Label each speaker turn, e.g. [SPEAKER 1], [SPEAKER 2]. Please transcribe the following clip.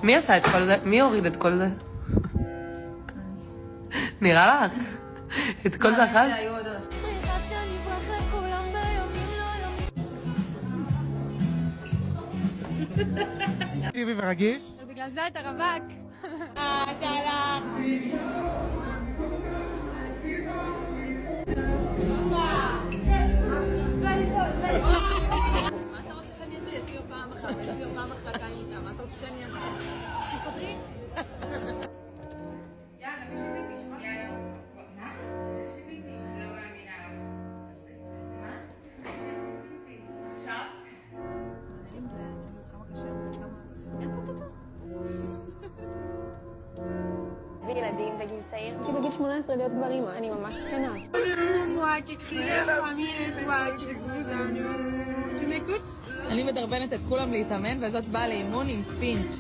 [SPEAKER 1] מי עשה את כל זה? מי הוריד את כל זה? נראה לך? את כל זה אחת?
[SPEAKER 2] טבעי ורגיש?
[SPEAKER 3] ובגלל זה אתה רווק. אתה מה אתה רוצה שאני אעשה? יש לי פעם אחת כאן איתה. מה אתה רוצה שאני אעשה? תפתרי? יאללה, בשבילי יאללה. בשבילי לא מאמינה לך. מה? עכשיו?
[SPEAKER 4] וילדים בגיל צעיר, כי בגיל 18 להיות כבר אימא, אני ממש זקנה.
[SPEAKER 3] אני מדרבנת את כולם להתאמן, וזאת באה לאימון עם ספינץ'.